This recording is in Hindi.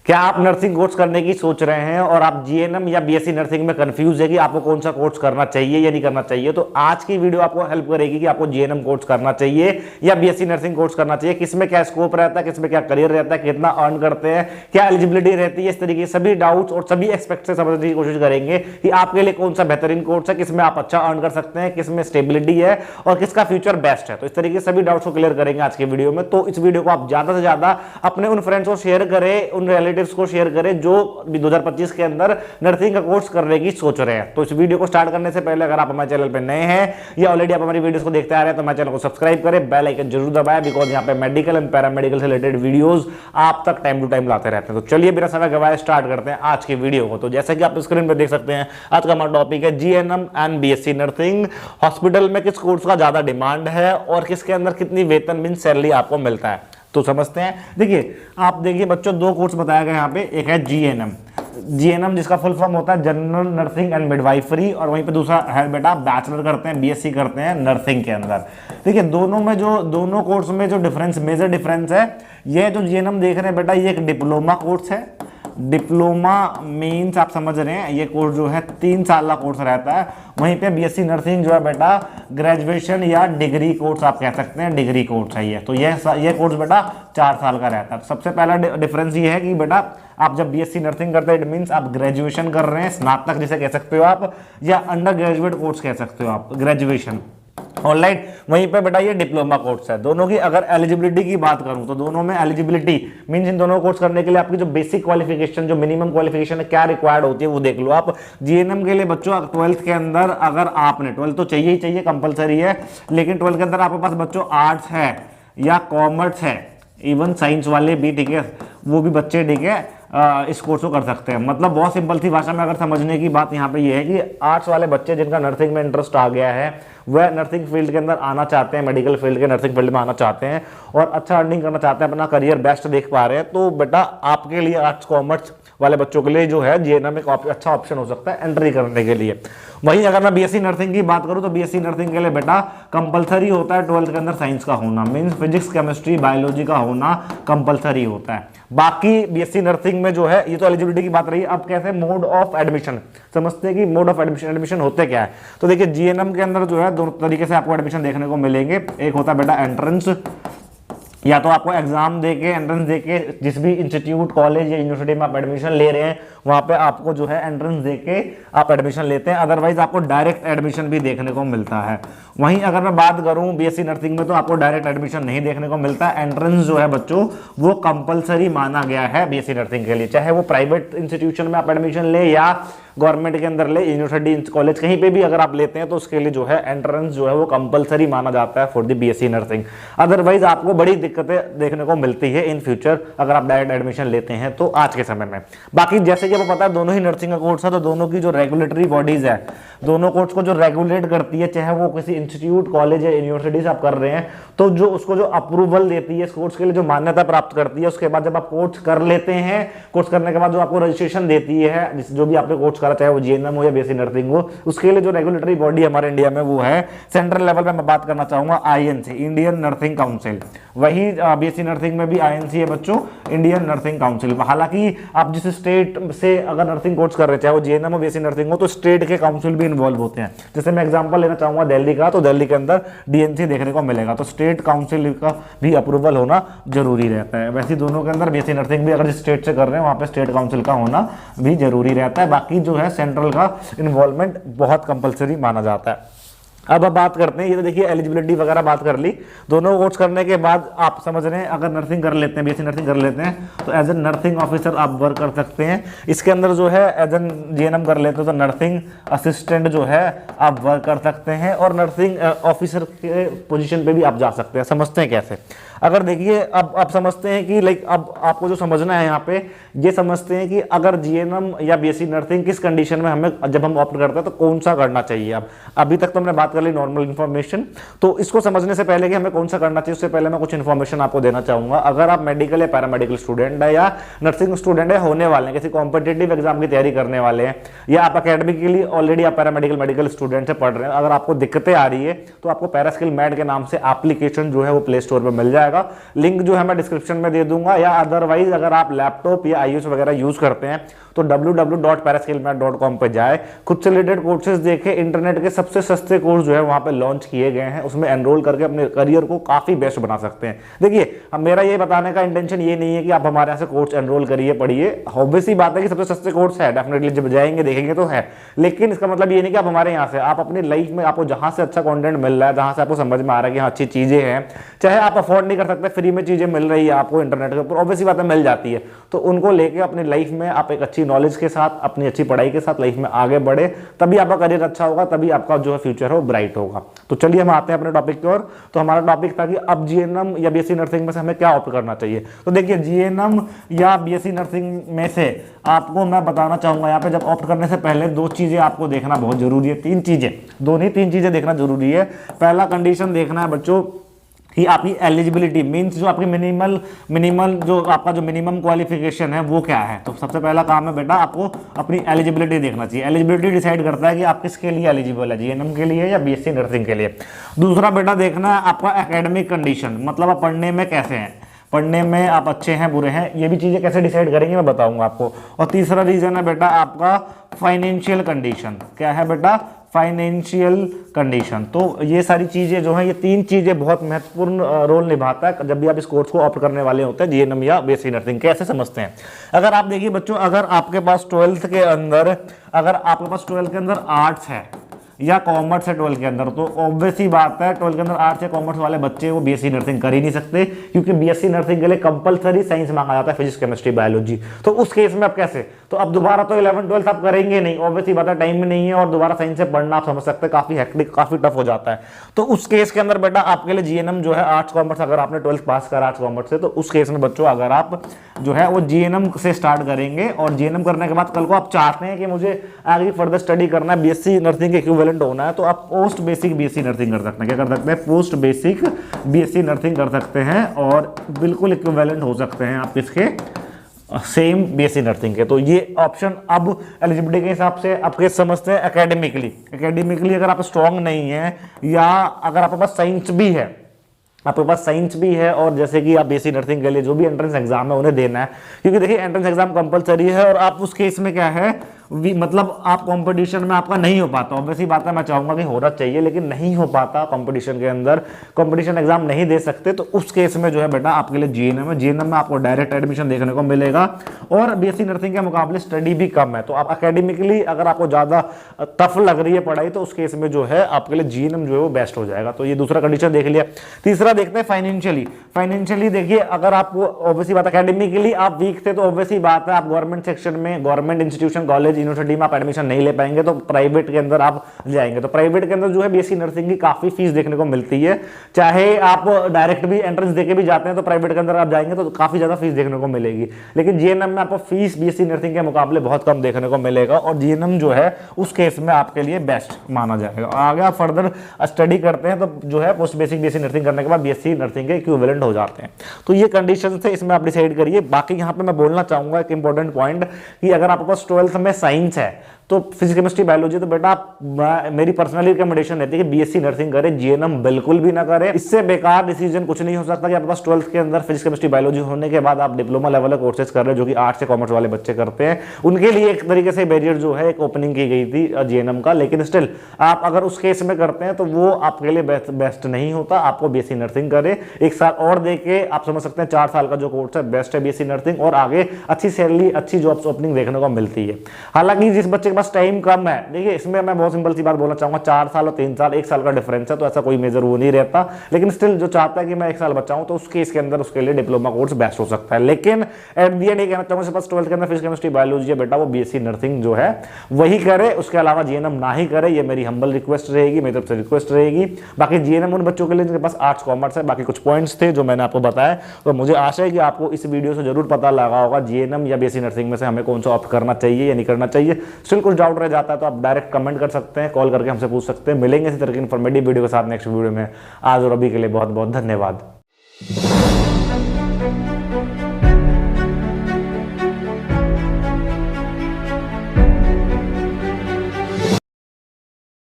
क्या आप नर्सिंग कोर्स करने की सोच रहे हैं और आप जीएनएम या बीएससी नर्सिंग में कंफ्यूज है कि आपको कौन सा कोर्स करना चाहिए या नहीं करना चाहिए, तो आज की वीडियो आपको हेल्प करेगी कि आपको जीएनएम कोर्स करना चाहिए या बीएससी नर्सिंग कोर्स करना चाहिए, किसमें क्या स्कोप रहता है, किसमें क्या करियर रहता है, कितना अर्न करते हैं, क्या एलिजिबिलिटी रहती है। इस तरीके के सभी डाउट्स और सभी एक्सपेक्ट से समझने की कोशिश करेंगे कि आपके लिए कौन सा बेहतरीन कोर्स है, किसमें आप अच्छा अर्न कर सकते हैं, किसमें स्टेबिलिटी है और किसका फ्यूचर बेस्ट है। तो इस तरीके से सभी डाउट्स को क्लियर करेंगे आज के वीडियो में। तो इस वीडियो को आप ज्यादा से ज्यादा अपने उन फ्रेंड्स को शेयर करें, उन रिलेटिव्स को शेयर करें जो 2025 के अंदर नर्सिंग का कोर्स करने की सोच रहे हैं। तो इस वीडियो को स्टार्ट करने से पहले अगर आप हमारे चैनल पे नए हैं या ऑलरेडी आप हमारी वीडियोस को देखते आ रहे हैं तो हमारे चैनल को सब्सक्राइब करें, बेल आइकन जरूर दबाएं, बिकॉज यहाँ पे मेडिकल एंड पैरामेडिकल से रिलेटेड वीडियोस आप तक टाइम टू टाइम लाते रहते हैं। तो चलिए बिना समय गवाए स्टार्ट करते हैं आज की वीडियो को। तो जैसे कि आप स्क्रीन पर देख सकते हैं, आज का हमारा टॉपिक है GNM and BSc nursing. Hospital में किस कोर्स का ज्यादा डिमांड है और किसके अंदर कितनी वेतन मीन सैलरी आपको मिलता है, तो समझते हैं। देखिए आप देखिए बच्चों, दो कोर्स बताया गया यहाँ पे, एक है जीएनएम, जीएनएम जिसका फुल फॉर्म होता है जनरल नर्सिंग एंड मिडवाइफरी, और वहीं पे दूसरा है बेटा बैचलर करते हैं, बीएससी करते हैं नर्सिंग के अंदर। देखिए दोनों कोर्स में जो डिफरेंस, मेजर डिफरेंस है, ये जो जीएनएम देख रहे हैं बेटा, ये एक डिप्लोमा कोर्स है। डिप्लोमा मीन्स आप समझ रहे हैं, ये कोर्स जो है 3 साल का कोर्स रहता है। वहीं पे बीएससी नर्सिंग जो है बेटा ग्रेजुएशन या डिग्री कोर्स आप कह सकते हैं, डिग्री कोर्स है ये। तो ये कोर्स बेटा 4 साल का रहता है। सबसे पहला डिफरेंस ये है कि बेटा आप जब बीएससी नर्सिंग करते हैं, इट मीन्स आप ग्रेजुएशन कर रहे हैं, स्नातक जिसे कह सकते हो आप, या अंडर ग्रेजुएट कोर्स कह सकते हो आप, ग्रेजुएशन। ऑलराइट, वहीं पे बेटा ये डिप्लोमा कोर्स है। दोनों की अगर एलिजिबिलिटी की बात करूं तो दोनों में एलिजिबिलिटी मींस इन दोनों कोर्स करने के लिए आपकी जो बेसिक क्वालिफिकेशन, जो मिनिमम क्वालिफिकेशन है, क्या रिक्वायर्ड होती है वो देख लो आप। जीएनएम के लिए बच्चों 12th के अंदर अगर आपने 12th तो चाहिए ही चाहिए, कंपलसरी है, लेकिन 12th के अंदर आपके पास बच्चों आर्ट्स है या कॉमर्स है, इवन साइंस वाले भी, ठीक है, वो भी बच्चे, ठीक है, इस कोर्स को कर सकते हैं। मतलब बहुत सिंपल सी भाषा में अगर समझने की बात यहाँ पे ये है कि आर्ट्स वाले बच्चे जिनका नर्सिंग में इंटरेस्ट आ गया है, वह नर्सिंग फील्ड के अंदर आना चाहते हैं, मेडिकल फील्ड के नर्सिंग फील्ड में आना चाहते हैं और अच्छा अर्निंग करना चाहते हैं, अपना करियर बेस्ट देख पा रहे हैं, तो बेटा आपके लिए आर्ट्स कॉमर्स वाले बच्चों के लिए जो है जीएनएम एक अच्छा ऑप्शन हो सकता है एंट्री करने के लिए। वहीं अगर मैं बीएससी नर्सिंग की बात करूं तो बीएससी नर्सिंग के लिए बेटा कंपलसरी होता है 12th के अंदर साइंस का होना, मींस फिजिक्स, केमिस्ट्री, बायोलॉजी का होना कंपलसरी होता है। बाकी बीएससी नर्सिंग में जो है, ये तो एलिजिबिलिटी की बात रही। अब कैसे मोड ऑफ एडमिशन समझते हैं कि मोड ऑफ एडमिशन होते क्या है। तो देखिए जीएनएम के अंदर जो है दो तरीके से आपको एडमिशन देखने को मिलेंगे। एक होता है बेटा एंट्रेंस, या तो आपको एग्जाम देके, एंट्रेंस देके, जिस भी इंस्टीट्यूट, कॉलेज या यूनिवर्सिटी में आप एडमिशन ले रहे हैं वहां पे आपको जो है एंट्रेंस देके आप एडमिशन लेते हैं। अदरवाइज आपको डायरेक्ट एडमिशन भी देखने को मिलता है। वहीं अगर मैं बात करूं बीएससी नर्सिंग में तो आपको डायरेक्ट एडमिशन नहीं देखने को मिलता है। एंट्रेंस जो है बच्चों वो कंपलसरी माना गया है बीएससी नर्सिंग के लिए, चाहे वो प्राइवेट इंस्टीट्यूशन में आप एडमिशन ले या गवर्नमेंट के अंदर ले, यूनिवर्सिटी, कॉलेज, कहीं पे भी अगर आप लेते हैं तो उसके लिए जो है एंट्रेंस जो है वो कंपलसरी माना जाता है for the BSc nursing. Otherwise आपको बड़ी दिक्कतें देखने को मिलती है इन फ्यूचर अगर आप डायरेक्ट एडमिशन लेते हैं तो आज के समय में। बाकी जैसे कि आपको पता है दोनों ही नर्सिंग का कोर्स है, तो दोनों की जो रेगुलेटरी बॉडीज है, दोनों कोर्स को जो रेगुलेट करती है, चाहे वो किसी इंस्टीट्यूट, कॉलेज या यूनिवर्सिटी से आप कर रहे हैं, तो जो उसको जो अप्रूवल देती है इस कोर्स के लिए, जो मान्यता प्राप्त करती है, उसके बाद जब आप कोर्स कर लेते हैं, कोर्स करने के बाद जो आपको रजिस्ट्रेशन देती है, जो भी आपने कोर्स करा, चाहे वो जीएनएम हो या बीएससी नर्सिंग हो, उसके लिए जो रेगुलेटरी बॉडी हमारे इंडिया में वो है सेंट्रल लेवल पे मैं बात करना चाहूंगा आईएनसी, इंडियन नर्सिंग काउंसिल। वही बीएससी नर्सिंग में भी आईएनसी है बच्चों, इंडियन नर्सिंग काउंसिल। हालांकि आप जिस स्टेट से अगर नर्सिंग कोर्स कर रहे हैं, चाहे वो जीएनएम हो बीएससी नर्सिंग हो, तो स्टेट के काउंसिल भी इन्वॉल्व होते हैं। जैसे मैं एग्जांपल लेना चाहूंगा दिल्ली का, तो दिल्ली के अंदर डीएनसी देखने को मिलेगा, तो स्टेट काउंसिल का भी अप्रूवल होना जरूरी रहता है। वैसे दोनों के अंदर बीएससी नर्सिंग भी अगर जिस स्टेट से कर रहे हैं वहां पे स्टेट काउंसिल का होना भी जरूरी रहता है। बाकी जो है सेंट्रल का इन्वॉल्वमेंट बहुत कंपलसरी माना जाता है। अब बात करते हैं, ये तो देखिए एलिजिबिलिटी वगैरह बात कर ली। दोनों कोर्स करने के बाद आप समझ रहे हैं अगर नर्सिंग कर लेते हैं, बीएससी नर्सिंग कर लेते हैं, तो एज ए नर्सिंग ऑफिसर आप वर्क कर सकते हैं। इसके अंदर जो है एज एन जीएनएम कर लेते हो तो नर्सिंग असिस्टेंट जो है आप वर्क कर सकते हैं, और नर्सिंग ऑफिसर के पोजीशन पे भी आप जा सकते हैं। समझते हैं कैसे? अगर देखिए अब आप समझते हैं कि लाइक अब आपको जो समझना है यहाँ पे, ये समझते हैं कि अगर जीएनएम या बीएससी नर्सिंग किस कंडीशन में हमें, जब हम ऑप्ट करते हैं तो कौन सा करना चाहिए। अब अभी तक तो हमने बात कर ली नॉर्मल इन्फॉर्मेशन, तो इसको समझने से पहले कि हमें कौन सा करना चाहिए उससे पहले मैं कुछ इन्फॉर्मेशन आपको देना चाहूंगा। अगर आप मेडिकल या पैरामेडिकल स्टूडेंट है या नर्सिंग स्टूडेंट है, होने वाले हैं, किसी कॉम्पिटेटिव एग्जाम की तैयारी करने वाले हैं, या आप अकेडमिकली ऑलरेडी आप पैरामेडिकल मेडिकल स्टूडेंट से पढ़ रहे हैं, अगर आपको दिक्कतें आ रही है तो आपको पैरास्किल मैड के नाम से एप्लीकेशन जो है वो प्ले स्टोर पर मिल जाएगा। जाएगा। लिंक जो है मैं डिस्क्रिप्शन में दे दूंगा, या अदरवाइज अगर आप लैपटॉप या iOS वगैरह यूज करते हैं तो www.paraskillmat.com पे जाए, खुद से रिलेटेड कोर्सेज देखे। इंटरनेट के सबसे सस्ते कोर्स जो है वहां पे लॉन्च किए गए हैं, उसमें एनरोल करके अपने करियर को काफी बेस्ट बना सकते हैं। देखिए, अब मेरा ये बताने का इंटेंशन ये नहीं है कि आप हमारे यहाँ से कोर्स एनरोल करिए पढ़िए, ऑब्वियसली बात है कि सबसे सस्ते कोर्स है, डेफिनेटली जब जाएंगे देखेंगे तो है, लेकिन इसका मतलब ये नहीं कि आप हमारे यहाँ से, आप अपनी लाइफ में आपको जहां से अच्छा कंटेंट मिल रहा है, जहां से आपको समझ में आ रहा है कि हाँ अच्छी चीजें हैं, चाहे आप अफोर्ड नहीं कर सकते, फ्री में चीजें मिल रही है आपको इंटरनेट के ऊपर, ऑब्वियसली बात है मिल जाती है, तो उनको लेके अपनी लाइफ में आप एक अच्छी नॉलेज के साथ, अपनी अच्छी पढ़ाई के साथ लाइफ में आगे बढ़े, तभी आपका करियर अच्छा होगा, तभी आपका जो है फ्यूचर है ब्राइट होगा। तो चलिए हम आते हैं अपने टॉपिक की ओर। तो हमारा टॉपिक था कि अब जीएनएम या बीएससी नर्सिंग में से हमें क्या ऑप्ट करना चाहिए। तो देखिए, जीएनएम या बीएससी नर्सिंग में से आपको मैं बताना चाहूंगा, यहाँ पे जब ऑप्ट करने से पहले दो चीजें आपको देखना बहुत जरूरी है, तीन चीजें देखना जरूरी है। पहला कंडीशन देखना है बच्चों कि आपकी एलिजिबिलिटी मींस जो आपकी मिनिमल जो आपका जो मिनिमम क्वालिफिकेशन है वो क्या है। तो सबसे पहला काम है बेटा आपको अपनी एलिजिबिलिटी देखना चाहिए। एलिजिबिलिटी डिसाइड करता है कि आप किसके लिए एलिजिबल है, जीएनएम के लिए या बीएससी नर्सिंग के लिए। दूसरा बेटा देखना है आपका एकेडमिक कंडीशन, मतलब आप पढ़ने में कैसे हैं, पढ़ने में आप अच्छे हैं बुरे हैं, ये भी चीजें कैसे डिसाइड करेंगे मैं बताऊंगा आपको। और तीसरा रीजन है बेटा आपका फाइनेंशियल कंडीशन। क्या है बेटा? Financial condition. तो ये सारी चीजें जो हैं, ये तीन चीजें बहुत महत्वपूर्ण रोल निभाता है जब भी आप इस कोर्स को ऑप्ट करने वाले होते हैं, जीएनएम या बीएससी नर्सिंग। कैसे समझते हैं? अगर आप देखिए बच्चों, अगर आपके पास 12th के अंदर आर्ट्स है या कॉमर्स है 12 के अंदर, तो ऑब्वियस ही बात है 12 के अंदर आर्ट्स या कॉमर्स वाले बच्चे वो बीएससी नर्सिंग कर ही नहीं सकते, क्योंकि बीएससी नर्सिंग के लिए कंपलसरी साइंस मांगा जाता है, फिजिक्स केमिस्ट्री बायोलॉजी। तो उस केस में आप कैसे, तो अब दोबारा तो 11 12 आप करेंगे नहीं, ऑब्वियस ही बात है टाइम में नहीं है, और दोबारा साइंस से पढ़ना आप समझ सकते हैं काफी हेक्टिक, काफी टफ हो जाता है। तो उस केस के अंदर बेटा आपके लिए जीएनएम जो है आर्ट्स कॉमर्स, अगर आपने 12th पास करा आर्ट्स कॉमर्स से, तो उस केस में बच्चों अगर आप जो है वो जीएनएम से स्टार्ट करेंगे, और जीएनएम करने के बाद कल को आप चाहते हैं कि मुझे आगे फर्दर स्टडी करना है, बीएससी नर्सिंग के इक्विवेलेंट होना है, तो आप पोस्ट बेसिक बीएससी नर्सिंग कर सकते हैं। क्या कर सकते हैं? पोस्ट बेसिक बीएससी नर्सिंग कर सकते हैं, और बिल्कुल इक्विवेलेंट हो सकते हैं आप इसके सेम बीएससी नर्सिंग के। तो ये ऑप्शन अब एलिजिबिलिटी के हिसाब से आपके समझते हैं। एकेडमिकली अगर आप स्ट्रांग नहीं है, या अगर आपके पास साइंस भी है, और जैसे कि आप बीएससी नर्सिंग के लिए जो भी एंट्रेंस एग्जाम है उन्हें देना है, क्योंकि देखिए एंट्रेंस एग्जाम कंपलसरी है, और आप उस केस में क्या है मतलब आप कंपटीशन में आपका नहीं हो पाता। ऑब्वियसली बात है मैं चाहूंगा कि होना चाहिए, लेकिन नहीं हो पाता कंपटीशन के अंदर, कंपटीशन एग्जाम नहीं दे सकते, तो उस केस में जो है बेटा आपके लिए जीएनएम है। जीएनएम में आपको डायरेक्ट एडमिशन देखने को मिलेगा, और बीएससी नर्सिंग के मुकाबले स्टडी भी कम है। तो आप एकेडमिकली अगर आपको ज्यादा टफ लग रही है पढ़ाई, तो उस केस में जो है आपके लिए जीएनएम जो है वो बेस्ट हो जाएगा। तो ये दूसरा कंडीशन देख लिया। तीसरा देखते हैं फाइनेंशियली देखिए, अगर आपको ऑब्वियसली बात एकेडमिकली आप वीक थे, तो ऑब्वियसली बात है आप गवर्नमेंट सेक्शन में, गवर्नमेंट इंस्टीट्यूशन, कॉलेज, यूनिवर्सिटी में आप एडमिशन नहीं ले पाएंगे, तो प्राइवेट के अंदर आप जाएंगे। तो प्राइवेट के अंदर जो है बीएससी नर्सिंग की काफी फीस देखने को मिलती है, चाहे आप डायरेक्ट भी एंट्रेंस देके भी जाते हैं, तो प्राइवेट के अंदर आप जाएंगे तो काफी ज्यादा फीस देखने को मिलेगी। लेकिन जीएनएम में आपको फीस बीएससी नर्सिंग के मुकाबले बहुत कम देखने को मिलेगा, और जीएनएम जो है उस केस में आपके लिए बेस्ट माना जाएगा। आगे आप फर्दर स्टडी करते हैं, तो जो है पोस्ट बेसिक बीएससी नर्सिंग करने के बाद बीएससी नर्सिंग के इक्विवेलेंट हो जाते हैं। तो ये कंडीशन से इसमें आप डिसाइड करिए। बाकी यहाँ पे मैं बोलना चाहूंगा एक इंपॉर्टेंट पॉइंट, कि अगर आपके पास 12th में साइंस है, तो फिजिक्स केमिस्ट्री बायोलॉजी, तो बेटा मेरी पर्सनली रिकमेंडेशन रहती है कि बीएससी नर्सिंग करें, जीएनएम बिल्कुल भी ना करें। इससे बेकार डिसीजन कुछ नहीं हो सकता कि आपके पास 12th के अंदर फिजिक्स केमिस्ट्री बायोलॉजी होने के बाद आप डिप्लोमा लेवल के कोर्सेज कर रहे हैं, जो कि आर्ट्स से कॉमर्स वाले बच्चे करते हैं। उनके लिए एक तरीके से बैरियर जो है एक ओपनिंग की गई थी जीएनएम का, लेकिन स्टिल आप अगर उस केस में करते हैं तो वो आपके लिए बेस्ट नहीं होता। आपको बीएससी नर्सिंग करें, एक साल और देके आप समझ सकते हैं 4 साल का जो कोर्स है बेस्ट है बीएससी नर्सिंग, और आगे अच्छी सैलरी, अच्छी जॉब्स ओपनिंग देखने को मिलती है। हालांकि जिस बच्चे के पास टाइम कम है, देखिए इसमें मैं बहुत सिंपल सी बात बोलना चाहूंगा, 4 साल और 3 साल, 1 साल का डिफरेंस है, तो ऐसा कोई मेजर वो नहीं रहता। लेकिन स्टिल जो चाहता है कि मैं 1 साल बचाऊं, तो उस केस के अंदर उसके लिए डिप्लोमा कोर्स बेस्ट हो सकता है। लेकिन एट दी एंड ये कहना चाहूंगा, पास 12th के अंदर फिजिक्स केमिस्ट्री बायोलॉजी है बेटा, वो बीएससी नर्सिंग जो है वही करे, उसके अलावा जीएनएम ना ही करे। ये मेरी हम्बल रिक्वेस्ट रहेगी, मेरी तरफ से रिक्वेस्ट रहेगी। बाकी जीएनएम उन बच्चों के लिए जिनके पास आर्ट्स कॉमर्स है। बाकी कुछ पॉइंट्स थे जो मैंने आपको बताया, तो मुझे आशा है कि आपको इस वीडियो से जरूर पता लगा होगा जीएनएम या बीएससी नर्सिंग में से हमें कौन सा ऑप्ट करना चाहिए या नहीं करना चाहिए। स्टिल कुछ डाउट रह जाता है तो आप डायरेक्ट कमेंट कर सकते हैं, कॉल करके हमसे पूछ सकते हैं। मिलेंगे इसी तरह की इन्फॉर्मेटिव वीडियो के साथ नेक्स्ट वीडियो में। आज और अभी के लिए बहुत बहुत धन्यवाद।